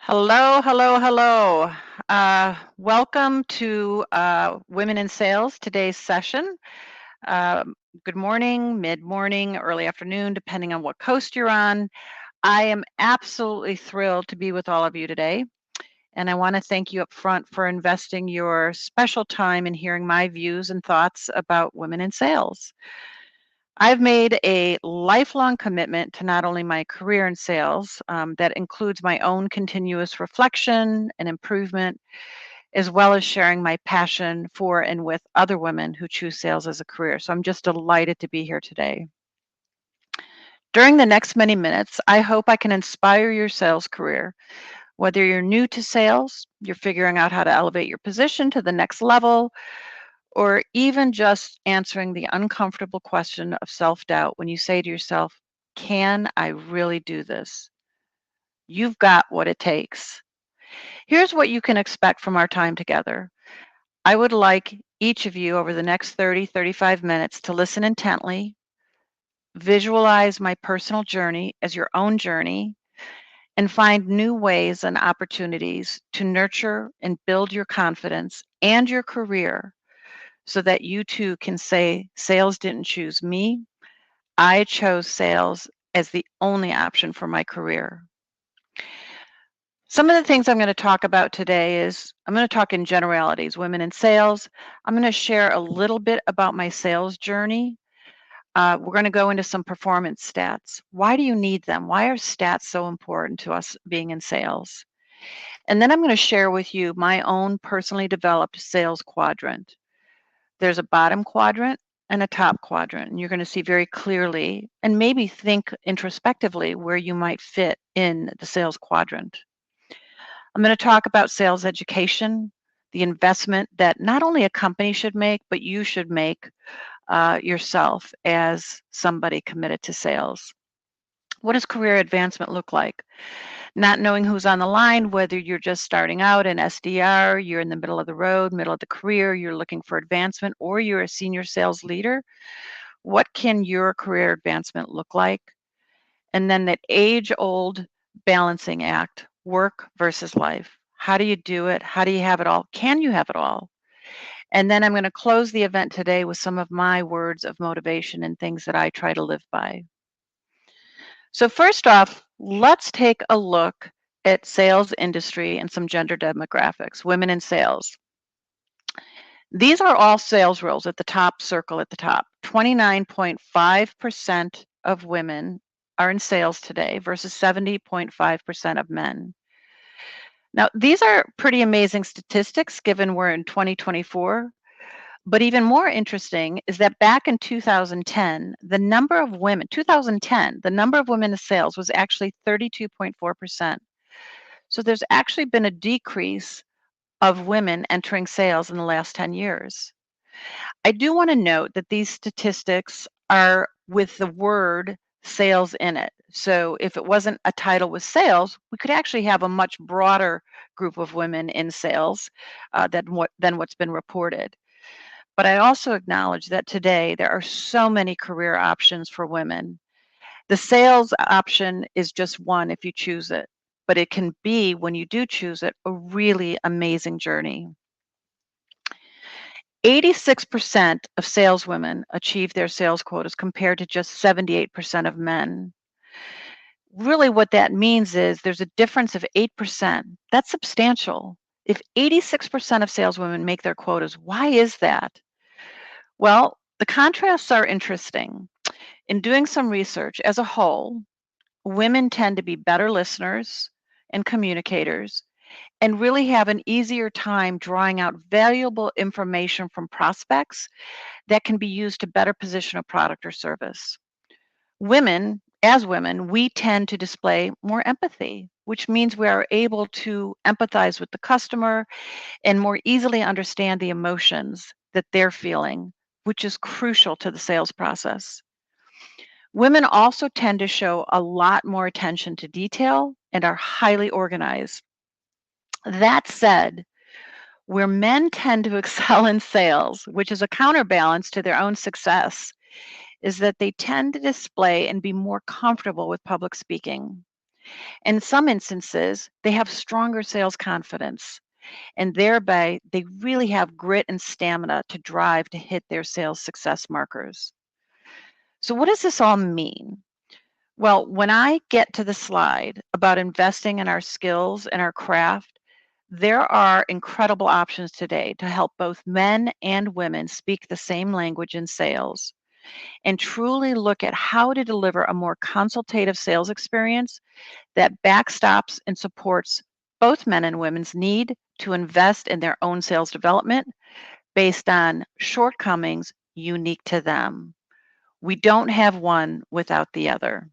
Hello, hello, hello. Welcome to Women in Sales, today's session. Good morning, mid-morning, early afternoon, depending on what coast you're on. I am absolutely thrilled to be with all of you today, and I want to thank you up front for investing your special time in hearing my views and thoughts about women in sales. I've made a lifelong commitment to not only my career in sales, that includes my own continuous reflection and improvement, as well as sharing my passion for and with other women who choose sales as a career. So I'm just delighted to be here today. During the next many minutes, I hope I can inspire your sales career. Whether you're new to sales, you're figuring out how to elevate your position to the next level, or even just answering the uncomfortable question of self doubt when you say to yourself, can I really do this? You've got what it takes. Here's what you can expect from our time together. I would like each of you over the next 30, 35 minutes to listen intently, visualize my personal journey as your own journey, and find new ways and opportunities to nurture and build your confidence and your career so that you too can say, sales didn't choose me. I chose sales as the only option for my career. Some of the things I'm going to talk about today is I'm going to talk in generalities, women in sales. I'm going to share a little bit about my sales journey. We're going to go into some performance stats. Why do you need them? Why are stats so important to us being in sales? And then I'm going to share with you my own personally developed sales quadrant. There's a bottom quadrant and a top quadrant, and you're going to see very clearly and maybe think introspectively where you might fit in the sales quadrant. I'm going to talk about sales education, the investment that not only a company should make, but you should make yourself as somebody committed to sales. What does career advancement look like? Not knowing who's on the line, whether you're just starting out in SDR, you're in the middle of the road, middle of the career, you're looking for advancement, or you're a senior sales leader. What can your career advancement look like? And then that age-old balancing act, work versus life. How do you do it? How do you have it all? Can you have it all? And then I'm going to close the event today with some of my words of motivation and things that I try to live by. So first off, let's take a look at sales industry and some gender demographics, women in sales. These are all sales roles at the top circle at the top. 29.5% of women are in sales today versus 70.5% of men. Now, these are pretty amazing statistics given we're in 2024. But even more interesting is that back in 2010, the number of women, 2010, the number of women in sales was actually 32.4%. So there's actually been a decrease of women entering sales in the last 10 years. I do want to note that these statistics are with the word sales in it. So if it wasn't a title with sales, we could actually have a much broader group of women in sales than what's been reported. But I also acknowledge that today there are so many career options for women. The sales option is just one if you choose it, but it can be, when you do choose it, a really amazing journey. 86% of saleswomen achieve their sales quotas compared to just 78% of men. Really, what that means is there's a difference of 8%. That's substantial. If 86% of saleswomen make their quotas, why is that? Well, the contrasts are interesting. In doing some research, as a whole, women tend to be better listeners and communicators and really have an easier time drawing out valuable information from prospects that can be used to better position a product or service. As women, we tend to display more empathy, which means we are able to empathize with the customer and more easily understand the emotions that they're feeling, which is crucial to the sales process. Women also tend to show a lot more attention to detail and are highly organized. That said, where men tend to excel in sales, which is a counterbalance to their own success, is that they tend to display and be more comfortable with public speaking. In some instances, they have stronger sales confidence, and thereby they really have grit and stamina to drive to hit their sales success markers. So, what does this all mean? Well, when I get to the slide about investing in our skills and our craft, there are incredible options today to help both men and women speak the same language in sales and truly look at how to deliver a more consultative sales experience that backstops and supports both men and women's need to invest in their own sales development based on shortcomings unique to them. We don't have one without the other.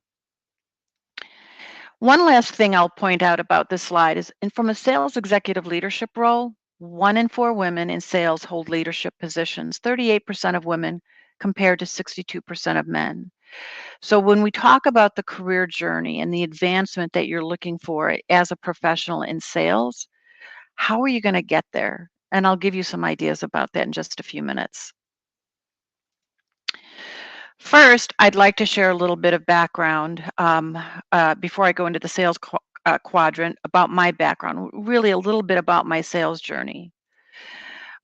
One last thing I'll point out about this slide is, and from a sales executive leadership role, 1 in 4 women in sales hold leadership positions, 38% of women compared to 62% of men. So when we talk about the career journey and the advancement that you're looking for as a professional in sales, how are you going to get there? And I'll give you some ideas about that in just a few minutes. First, I'd like to share a little bit of background before I go into the sales quadrant about my background, really a little bit about my sales journey.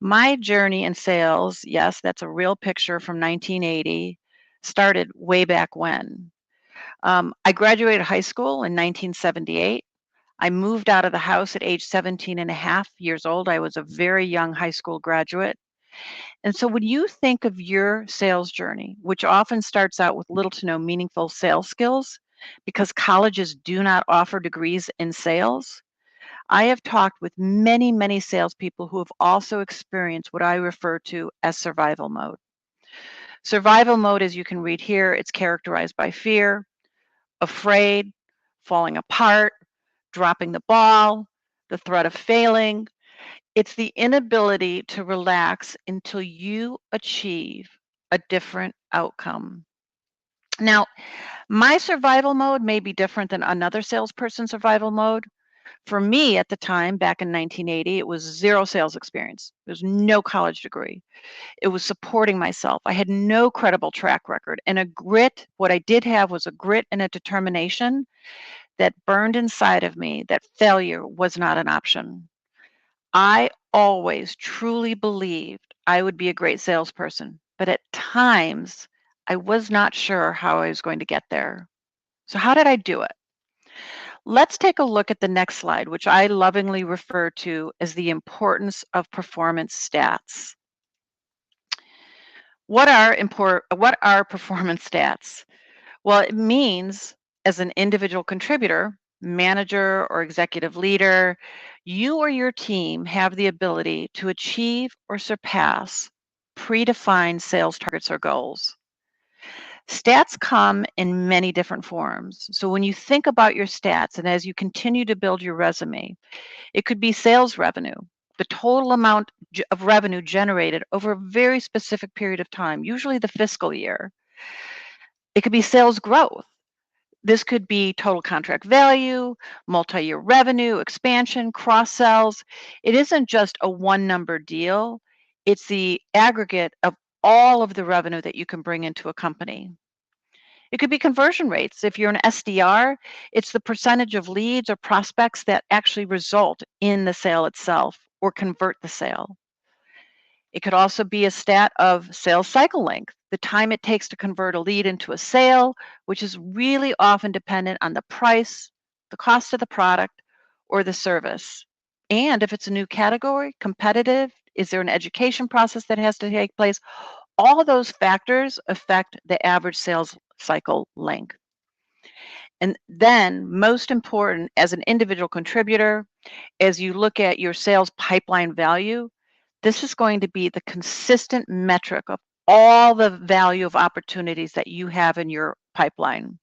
My journey in sales, yes, that's a real picture from 1980, started way back when. I graduated high school in 1978. I moved out of the house at age 17 and a half years old. I was a very young high school graduate. And so when you think of your sales journey, which often starts out with little to no meaningful sales skills, because colleges do not offer degrees in sales, I have talked with many, many salespeople who have also experienced what I refer to as survival mode. Survival mode, as you can read here, it's characterized by fear, afraid, falling apart, dropping the ball, the threat of failing. It's the inability to relax until you achieve a different outcome. Now, my survival mode may be different than another salesperson's survival mode. For me at the time, back in 1980, it was zero sales experience. There's no college degree. It was supporting myself. I had no credible track record and a grit. What I did have was a grit and a determination that burned inside of me that failure was not an option. I always truly believed I would be a great salesperson, but at times I was not sure how I was going to get there. So, how did I do it? Let's take a look at the next slide, which I lovingly refer to as the importance of performance stats. What are performance stats? Well, it means as an individual contributor, manager, or executive leader, you or your team have the ability to achieve or surpass predefined sales targets or goals. Stats come in many different forms. So when you think about your stats and as you continue to build your resume, it could be sales revenue, the total amount of revenue generated over a very specific period of time, usually the fiscal year. It could be sales growth. This could be total contract value, multi-year revenue, expansion, cross sells. It isn't just a one number deal, it's the aggregate of all of the revenue that you can bring into a company. It could be conversion rates. If you're an SDR, it's the percentage of leads or prospects that actually result in the sale itself or convert the sale. It could also be a stat of sales cycle length, the time it takes to convert a lead into a sale, which is really often dependent on the price, the cost of the product, or the service. And if it's a new category, competitive, is there an education process that has to take place? All of those factors affect the average sales cycle length. And then, most important, as an individual contributor, as you look at your sales pipeline value, this is going to be the consistent metric of all the value of opportunities that you have in your pipeline.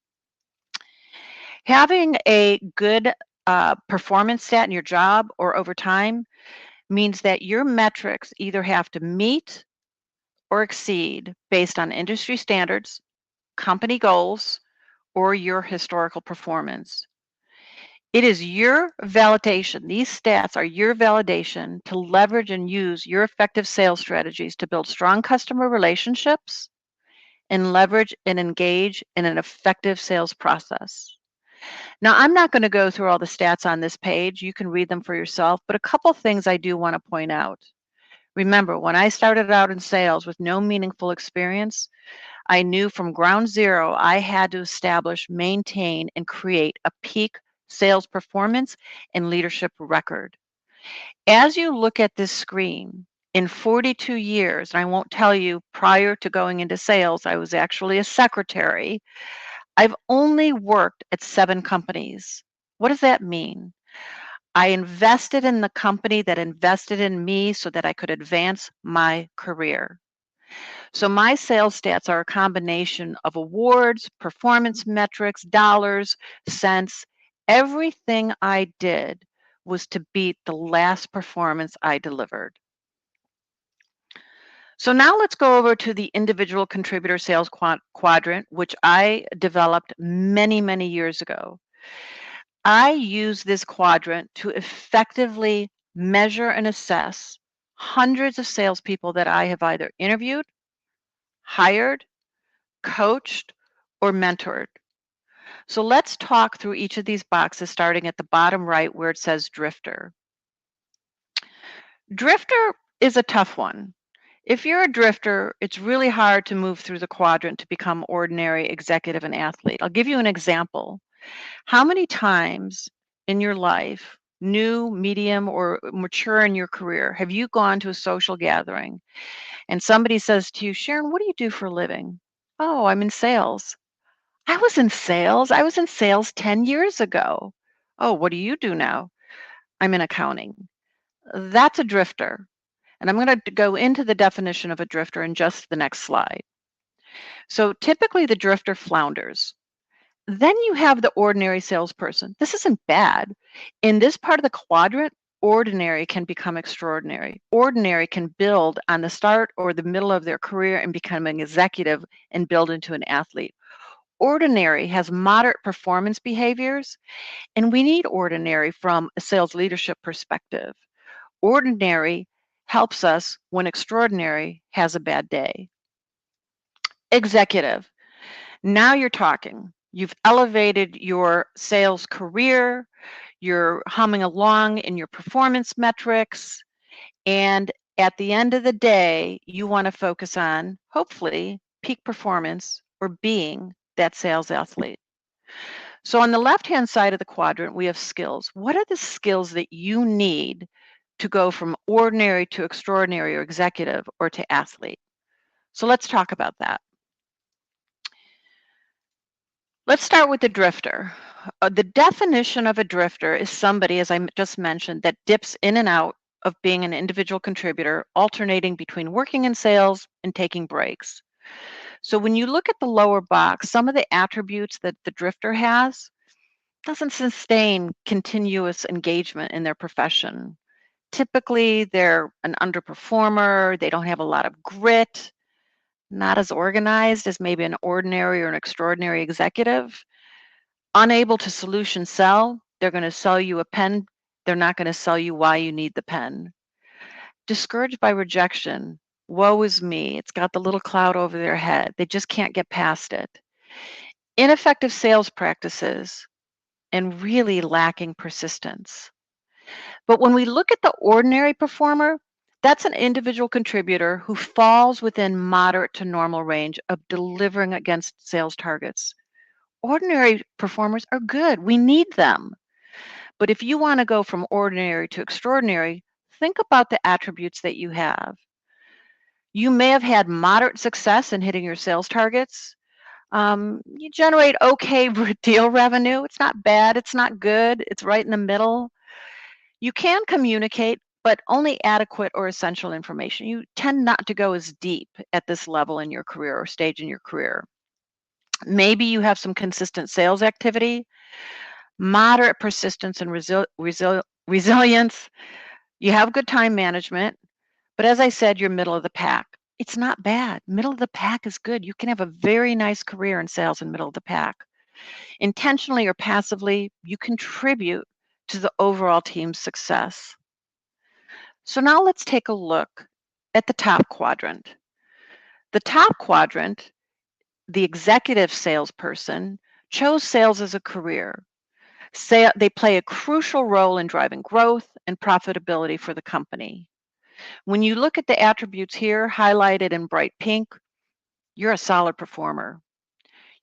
Having a good performance stat in your job or over time means that your metrics either have to meet or exceed based on industry standards, company goals, or your historical performance. It is your validation. These stats are your validation to leverage and use your effective sales strategies to build strong customer relationships and leverage and engage in an effective sales process. Now, I'm not going to go through all the stats on this page. You can read them for yourself, but a couple things I do want to point out. Remember, when I started out in sales with no meaningful experience, I knew from ground zero I had to establish, maintain, and create a peak sales performance and leadership record. As you look at this screen, in 42 years, and I won't tell you prior to going into sales, I was actually a secretary. I've only worked at 7 companies. What does that mean? I invested in the company that invested in me so that I could advance my career. So my sales stats are a combination of awards, performance metrics, dollars, cents. Everything I did was to beat the last performance I delivered. So now let's go over to the individual contributor sales quadrant, which I developed many, many years ago. I use this quadrant to effectively measure and assess hundreds of salespeople that I have either interviewed, hired, coached, or mentored. So let's talk through each of these boxes, starting at the bottom right where it says drifter. Drifter is a tough one. If you're a drifter, it's really hard to move through the quadrant to become ordinary, executive, and athlete. I'll give you an example. How many times in your life, new, medium, or mature in your career, have you gone to a social gathering and somebody says to you, Sharon, what do you do for a living? Oh, I'm in sales. I was in sales. I was in sales 10 years ago. Oh, what do you do now? I'm in accounting. That's a drifter. And I'm going to go into the definition of a drifter in just the next slide. So typically the drifter flounders. Then you have the ordinary salesperson. This isn't bad. In this part of the quadrant, ordinary can become extraordinary. Ordinary can build on the start or the middle of their career and become an executive and build into an athlete. Ordinary has moderate performance behaviors, and we need ordinary from a sales leadership perspective. Ordinary helps us when extraordinary has a bad day. Executive. Now you're talking. You've elevated your sales career, you're humming along in your performance metrics, and at the end of the day, you want to focus on, hopefully, peak performance or being that sales athlete. So on the left-hand side of the quadrant, we have skills. What are the skills that you need to go from ordinary to extraordinary or executive or to athlete? So let's talk about that. Let's start with the drifter. The definition of a drifter is somebody, as I just mentioned, that dips in and out of being an individual contributor, alternating between working in sales and taking breaks. So when you look at the lower box, some of the attributes that the drifter has doesn't sustain continuous engagement in their profession. Typically, they're an underperformer, they don't have a lot of grit, not as organized as maybe an ordinary or an extraordinary executive. Unable to solution sell, they're going to sell you a pen. They're not going to sell you why you need the pen. Discouraged by rejection, woe is me. It's got the little cloud over their head. They just can't get past it. Ineffective sales practices and really lacking persistence. But when we look at the ordinary performer, that's an individual contributor who falls within moderate to normal range of delivering against sales targets. Ordinary performers are good. We need them. But if you want to go from ordinary to extraordinary, think about the attributes that you have. You may have had moderate success in hitting your sales targets. You generate okay deal revenue. It's not bad. It's not good. It's right in the middle. You can communicate, but only adequate or essential information. You tend not to go as deep at this level in your career or stage in your career. Maybe you have some consistent sales activity, moderate persistence and resilience. You have good time management, but as I said, you're middle of the pack. It's not bad. Middle of the pack is good. You can have a very nice career in sales in middle of the pack. Intentionally or passively, you contribute to the overall team's success. So now let's take a look at the top quadrant. The top quadrant, the executive salesperson, chose sales as a career. They play a crucial role in driving growth and profitability for the company. When you look at the attributes here highlighted in bright pink, you're a solid performer.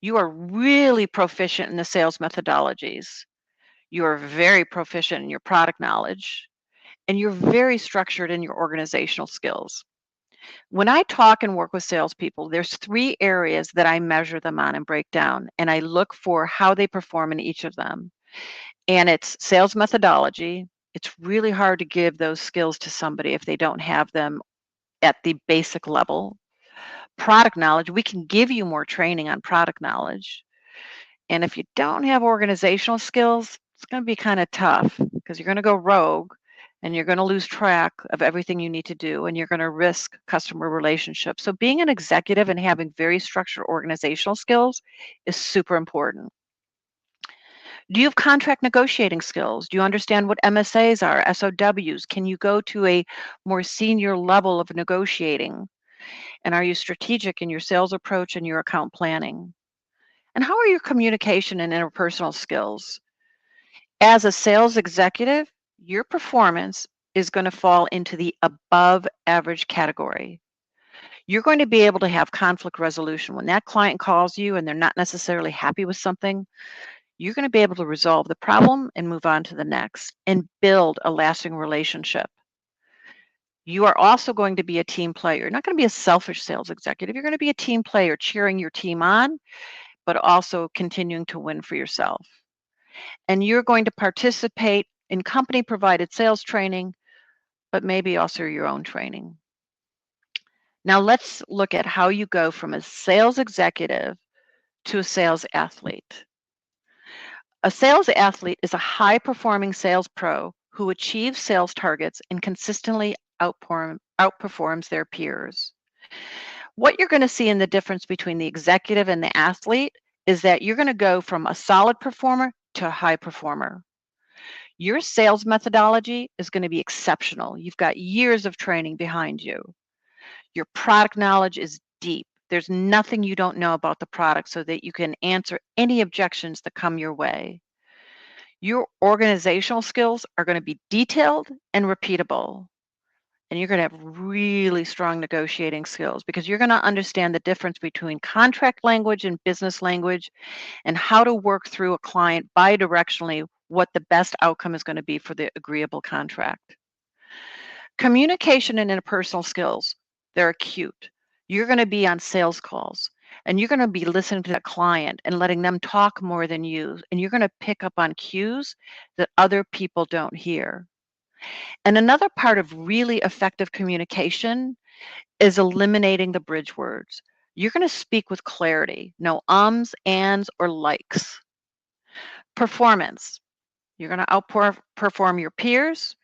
You are really proficient in the sales methodologies. You are very proficient in your product knowledge, and you're very structured in your organizational skills. When I talk and work with salespeople, there's three areas that I measure them on and break down, and I look for how they perform in each of them. And it's sales methodology. It's really hard to give those skills to somebody if they don't have them at the basic level. Product knowledge, we can give you more training on product knowledge. And if you don't have organizational skills, it's going to be kind of tough because you're going to go rogue and you're going to lose track of everything you need to do and you're going to risk customer relationships. So being an executive and having very structured organizational skills is super important. Do you have contract negotiating skills? Do you understand what MSAs are, SOWs? Can you go to a more senior level of negotiating? And are you strategic in your sales approach and your account planning? And how are your communication and interpersonal skills? As a sales executive, your performance is going to fall into the above average category. You're going to be able to have conflict resolution. When that client calls you and they're not necessarily happy with something, you're going to be able to resolve the problem and move on to the next and build a lasting relationship. You are also going to be a team player. You're not going to be a selfish sales executive. You're going to be a team player, cheering your team on, but also continuing to win for yourself. And you're going to participate in company provided sales training, but maybe also your own training. Now let's look at how you go from a sales executive to a sales athlete. A sales athlete is a high performing sales pro who achieves sales targets and consistently outperforms their peers. What you're going to see in the difference between the executive and the athlete is that you're going to go from a solid performer to a high performer. Your sales methodology is going to be exceptional. You've got years of training behind you. Your product knowledge is deep. There's nothing you don't know about the product so that you can answer any objections that come your way. Your organizational skills are going to be detailed and repeatable. And you're going to have really strong negotiating skills because you're going to understand the difference between contract language and business language and how to work through a client bidirectionally what the best outcome is going to be for the agreeable contract. Communication and interpersonal skills, they're acute. You're going to be on sales calls and you're going to be listening to that client and letting them talk more than you. And you're going to pick up on cues that other people don't hear. And another part of really effective communication is eliminating the bridge words. You're going to speak with clarity, no ums, ands, or likes. Performance. You're going to outperform your peers.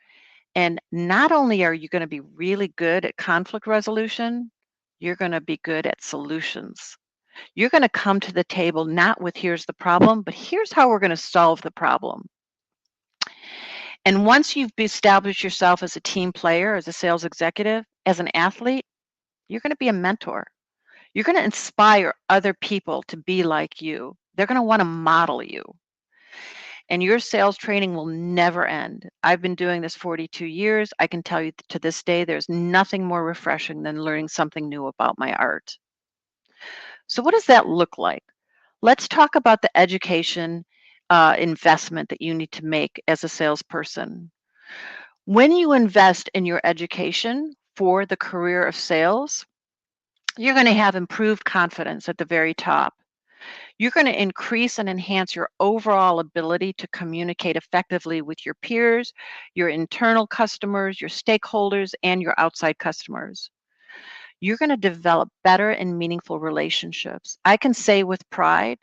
And not only are you going to be really good at conflict resolution, you're going to be good at solutions. You're going to come to the table not with here's the problem, but here's how we're going to solve the problem. And once you've established yourself as a team player, as a sales executive, as an athlete, you're going to be a mentor. You're going to inspire other people to be like you. They're going to want to model you. And your sales training will never end. I've been doing this 42 years. I can tell you to this day, there's nothing more refreshing than learning something new about my art. So, what does that look like? Let's talk about the education investment that you need to make as a salesperson. When you invest in your education for the career of sales, you're going to have improved confidence at the very top. You're going to increase and enhance your overall ability to communicate effectively with your peers, your internal customers, your stakeholders, and your outside customers. You're going to develop better and meaningful relationships. I can say with pride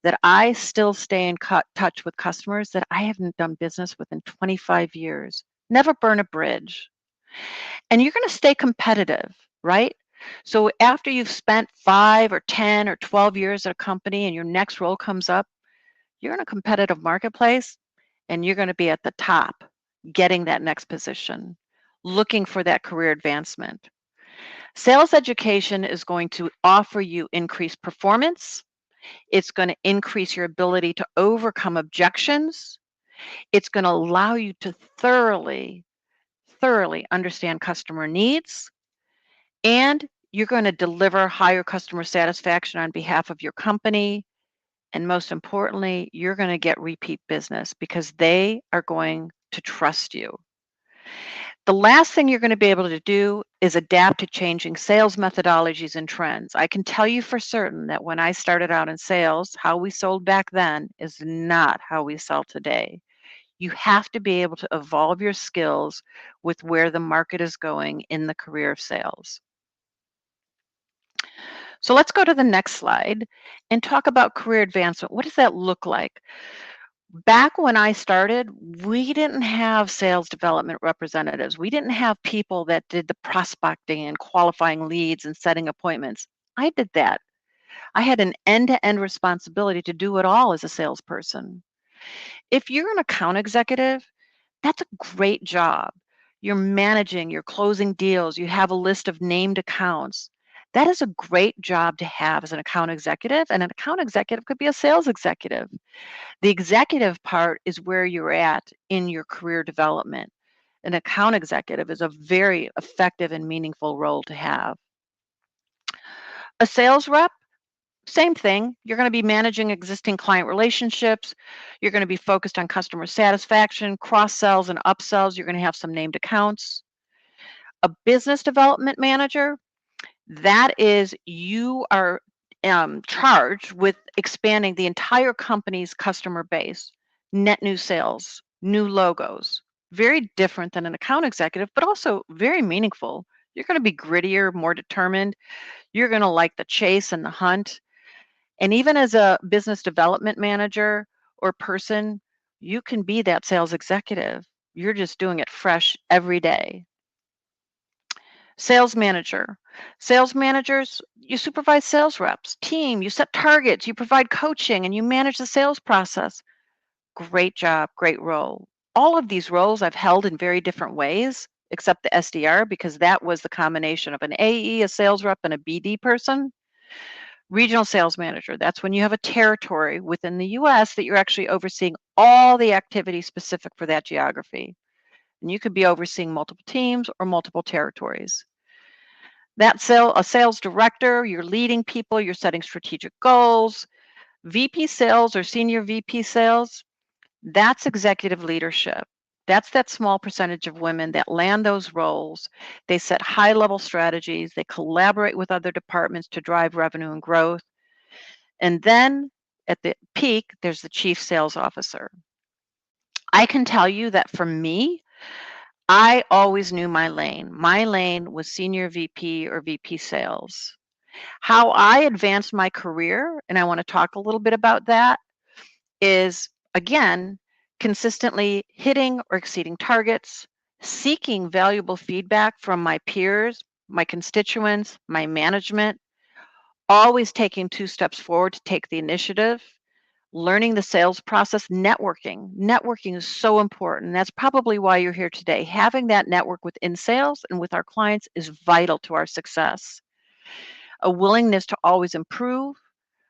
that I still stay in touch with customers that I haven't done business with in 25 years. Never burn a bridge. And you're going to stay competitive, right? So after you've spent 5 or 10 or 12 years at a company and your next role comes up, you're in a competitive marketplace and you're going to be at the top, getting that next position, looking for that career advancement. Sales education is going to offer you increased performance. It's going to increase your ability to overcome objections It's going to allow you to thoroughly, thoroughly understand customer needs, and you're going to deliver higher customer satisfaction on behalf of your company. And most importantly, you're going to get repeat business because they are going to trust you. The last thing you're going to be able to do is adapt to changing sales methodologies and trends. I can tell you for certain that when I started out in sales, how we sold back then is not how we sell today. You have to be able to evolve your skills with where the market is going in the career of sales. So let's go to the next slide and talk about career advancement. What does that look like? Back when I started, we didn't have sales development representatives. We didn't have people that did the prospecting and qualifying leads and setting appointments. I did that. I had an end-to-end responsibility to do it all as a salesperson. If you're an account executive, that's a great job. You're managing, you're closing deals, you have a list of named accounts. That is a great job to have as an account executive, and an account executive could be a sales executive. The executive part is where you're at in your career development. An account executive is a very effective and meaningful role to have. A sales rep, same thing. You're going to be managing existing client relationships. You're going to be focused on customer satisfaction, cross sells and upsells. You're going to have some named accounts. A business development manager, that is, you are charged with expanding the entire company's customer base, net new sales, new logos. Very different than an account executive, but also very meaningful. You're going to be grittier, more determined. You're going to like the chase and the hunt. And even as a business development manager or person, you can be that sales executive. You're just doing it fresh every day. Sales manager. Sales managers, you supervise sales reps, team, you set targets, you provide coaching, and you manage the sales process. Great job, great role. All of these roles I've held in very different ways, except the SDR, because that was the combination of an AE, a sales rep, and a BD person. Regional sales manager, that's when you have a territory within the US that you're actually overseeing all the activity specific for that geography. And you could be overseeing multiple teams or multiple territories. A sales director, you're leading people, you're setting strategic goals. VP sales or senior VP sales, that's executive leadership. That's that small percentage of women that land those roles. They set high level strategies, they collaborate with other departments to drive revenue and growth. And then at the peak, there's the chief sales officer. I can tell you that for me, I always knew my lane. My lane was senior VP or VP sales. How I advanced my career, and I want to talk a little bit about that, is again, consistently hitting or exceeding targets, seeking valuable feedback from my peers, my constituents, my management, always taking 2 steps forward to take the initiative, learning the sales process, networking. Networking is so important. That's probably why you're here today. Having that network within sales and with our clients is vital to our success. A willingness to always improve,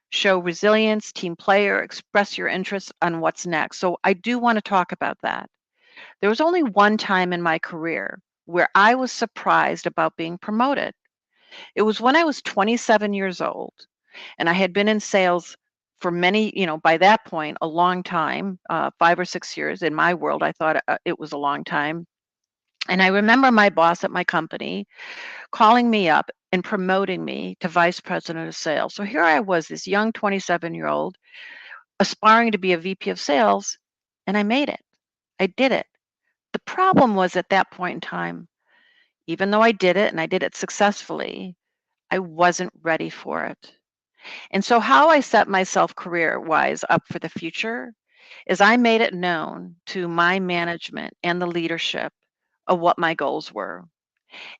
show resilience, team player, express your interest on what's next. So I do want to talk about that. There was only one time in my career where I was surprised about being promoted. It was when I was 27 years old and I had been in sales for many, by that point, a long time, 5 or 6 years. In my world, I thought it was a long time. And I remember my boss at my company calling me up and promoting me to vice president of sales. So here I was, this young 27-year-old, aspiring to be a VP of sales, and I made it. I did it. The problem was at that point in time, even though I did it and I did it successfully, I wasn't ready for it. And so, how I set myself career wise up for the future is I made it known to my management and the leadership of what my goals were.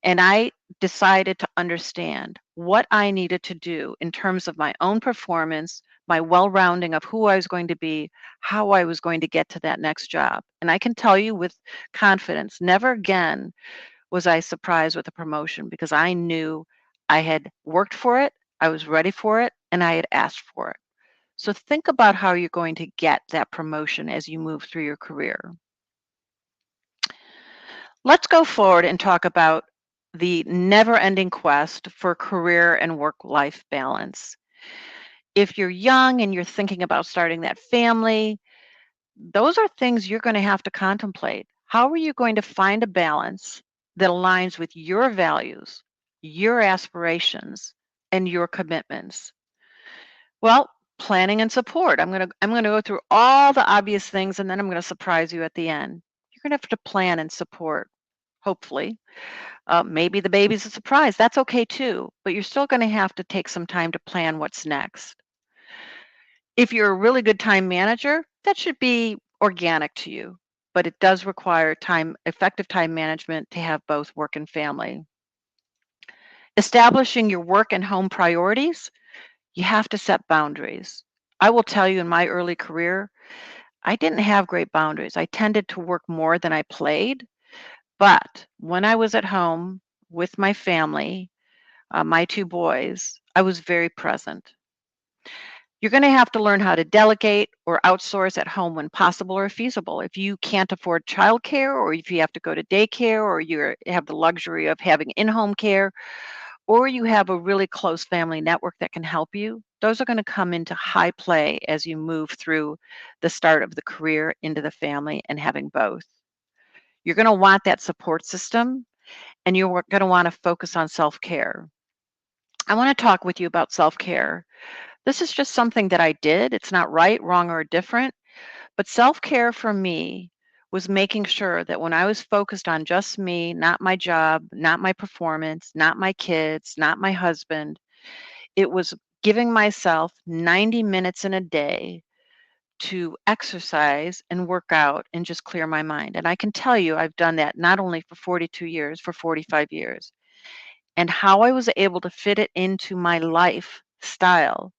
And I decided to understand what I needed to do in terms of my own performance, my well rounding of who I was going to be, how I was going to get to that next job. And I can tell you with confidence, never again was I surprised with a promotion because I knew I had worked for it, I was ready for it, and I had asked for it. So think about how you're going to get that promotion as you move through your career. Let's go forward and talk about the never-ending quest for career and work-life balance. If you're young and you're thinking about starting that family, those are things you're going to have to contemplate. How are you going to find a balance that aligns with your values, your aspirations, and your commitments? Well, planning and support. I'm going to go through all the obvious things and then I'm going to surprise you at the end. You're going to have to plan and support, hopefully. Maybe the baby's a surprise. That's okay too, but you're still going to have to take some time to plan what's next. If you're a really good time manager, that should be organic to you, but it does require effective time management to have both work and family. Establishing your work and home priorities, you have to set boundaries. I will tell you in my early career, I didn't have great boundaries. I tended to work more than I played, but when I was at home with my family, my two boys, I was very present. You're going to have to learn how to delegate or outsource at home when possible or feasible. If you can't afford childcare, or if you have to go to daycare, or you have the luxury of having in home care, or you have a really close family network that can help you, those are going to come into high play as you move through the start of the career into the family and having both. You're going to want that support system and you're going to want to focus on self care. I want to talk with you about self care. This is just something that I did. It's not right, wrong, or different, but self care for me was making sure that when I was focused on just me, not my job, not my performance, not my kids, not my husband, it was giving myself 90 minutes in a day to exercise and work out and just clear my mind. And I can tell you, I've done that not only for 42 years, for 45 years. And how I was able to fit it into my lifestyle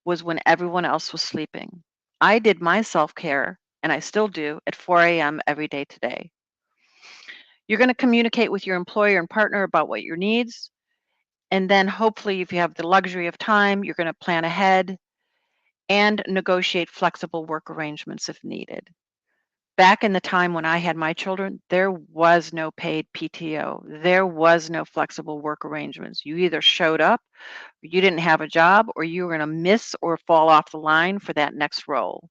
was when everyone else was sleeping. I did my self care, and I still do, at 4 a.m. every day today. You're going to communicate with your employer and partner about what your needs. And then hopefully, if you have the luxury of time, you're going to plan ahead and negotiate flexible work arrangements if needed. Back in the time when I had my children, there was no paid PTO. There was no flexible work arrangements. You either showed up, you didn't have a job, or you were going to miss or fall off the line for that next role.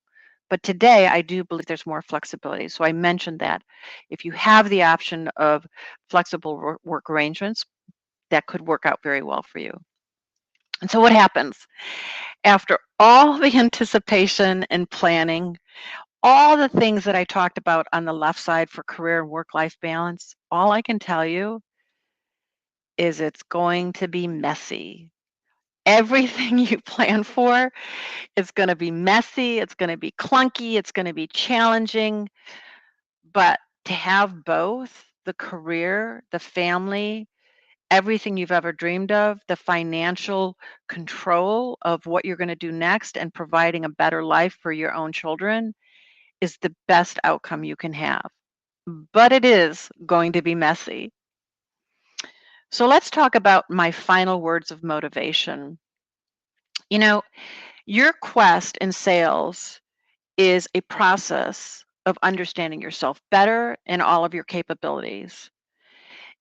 But today, I do believe there's more flexibility. So I mentioned that if you have the option of flexible work arrangements, that could work out very well for you. And so what happens? After all the anticipation and planning, all the things that I talked about on the left side for career and work-life balance, all I can tell you is it's going to be messy. Everything you plan for is going to be messy, it's going to be clunky, it's going to be challenging, but to have both the career, the family, everything you've ever dreamed of, the financial control of what you're going to do next and providing a better life for your own children is the best outcome you can have. But it is going to be messy. So let's talk about my final words of motivation. You know, your quest in sales is a process of understanding yourself better and all of your capabilities.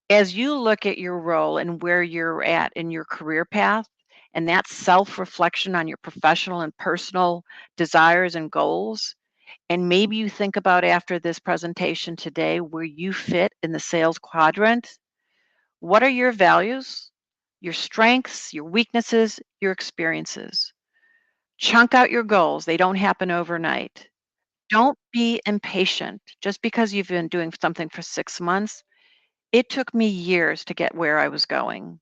As you look at your role and where you're at in your career path, and that self reflection on your professional and personal desires and goals, and maybe you think about after this presentation today where you fit in the sales quadrant. What are your values, your strengths, your weaknesses, your experiences? Chunk out your goals. They don't happen overnight. Don't be impatient. Just because you've been doing something for 6 months, it took me years to get where I was going.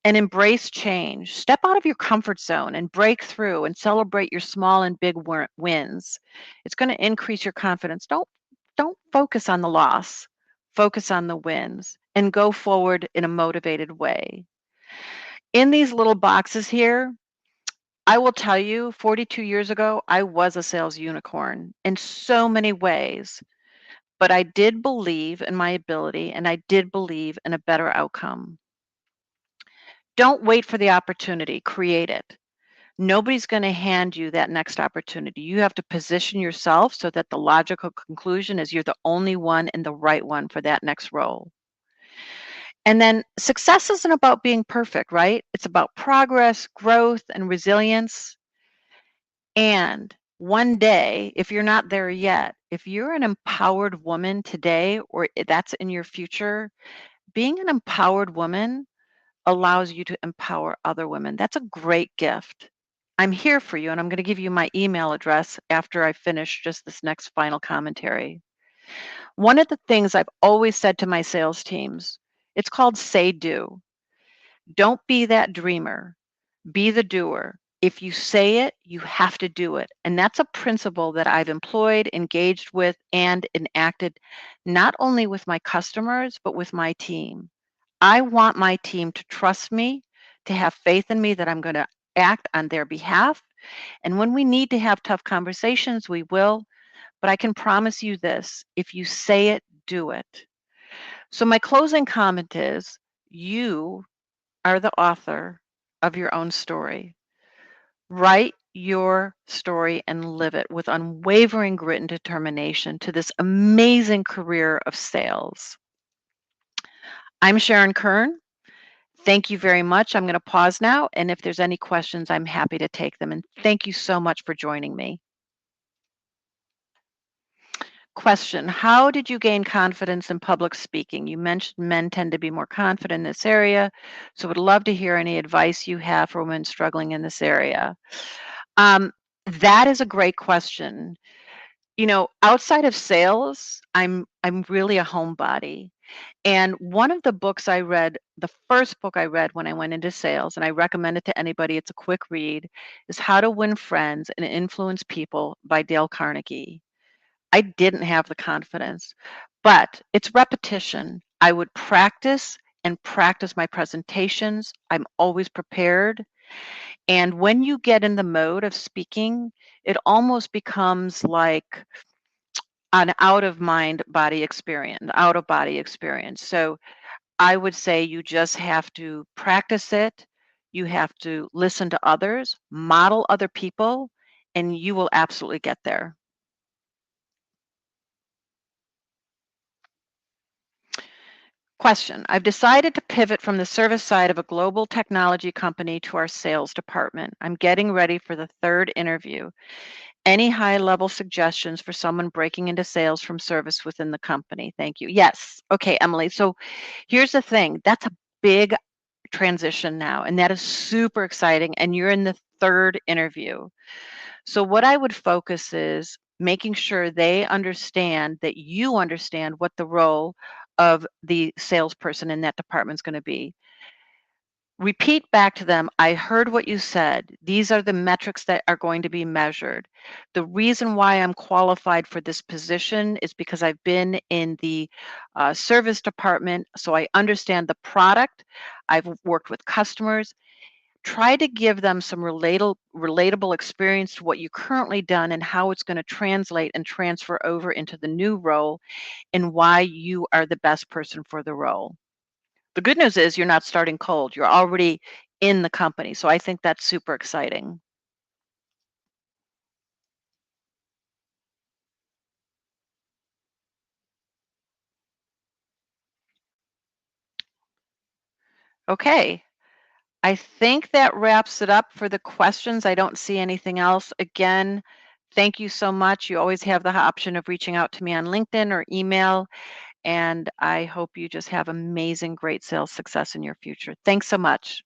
And embrace change. Step out of your comfort zone and break through and celebrate your small and big wins. It's going to increase your confidence. Don't focus on the loss. Focus on the wins and go forward in a motivated way. In these little boxes here, I will tell you 42 years ago, I was a sales unicorn in so many ways, but I did believe in my ability and I did believe in a better outcome. Don't wait for the opportunity, create it. Nobody's going to hand you that next opportunity. You have to position yourself so that the logical conclusion is you're the only one and the right one for that next role. And then success isn't about being perfect, right? It's about progress, growth, and resilience. And one day, if you're not there yet, if you're an empowered woman today or that's in your future, being an empowered woman allows you to empower other women. That's a great gift. I'm here for you, and I'm going to give you my email address after I finish just this next final commentary. One of the things I've always said to my sales teams, it's called say do. Don't be that dreamer, be the doer. If you say it, you have to do it. And that's a principle that I've employed, engaged with, and enacted not only with my customers, but with my team. I want my team to trust me, to have faith in me that I'm going to act on their behalf. And when we need to have tough conversations, we will. But I can promise you this, if you say it, do it. So, my closing comment is you are the author of your own story. Write your story and live it with unwavering grit and determination to this amazing career of sales. I'm Sharon Kern. Thank you very much. I'm going to pause now, and if there's any questions, I'm happy to take them. And thank you so much for joining me. Question: how did you gain confidence in public speaking? You mentioned men tend to be more confident in this area, so would love to hear any advice you have for women struggling in this area. Um, that is a great question. You know, outside of sales, I'm really a homebody. And one of the books I read, the first book I read when I went into sales, and I recommend it to anybody, it's a quick read, is How to Win Friends and Influence People by Dale Carnegie. I didn't have the confidence, but it's repetition. I would practice and practice my presentations. I'm always prepared. And when you get in the mode of speaking, it almost becomes like an out of body experience. So I would say you just have to practice it. You have to listen to others, model other people, and you will absolutely get there. Question: I've decided to pivot from the service side of a global technology company to our sales department. I'm getting ready for the third interview. Any high level suggestions for someone breaking into sales from service within the company? Thank you. Yes. Okay, Emily. So here's the thing, that's a big transition now, and that is super exciting. And you're in the third interview. So, what I would focus is making sure they understand that you understand what the role of the salesperson in that department is going to be. Repeat back to them, I heard what you said. These are the metrics that are going to be measured. The reason why I'm qualified for this position is because I've been in the service department, so I understand the product. I've worked with customers. Try to give them some relatable experience to what you currently done and how it's going to translate and transfer over into the new role and why you are the best person for the role. The good news is you're not starting cold. You're already in the company. So I think that's super exciting. Okay. I think that wraps it up for the questions. I don't see anything else. Again, thank you so much. You always have the option of reaching out to me on LinkedIn or email. And I hope you just have amazing, great sales success in your future. Thanks so much.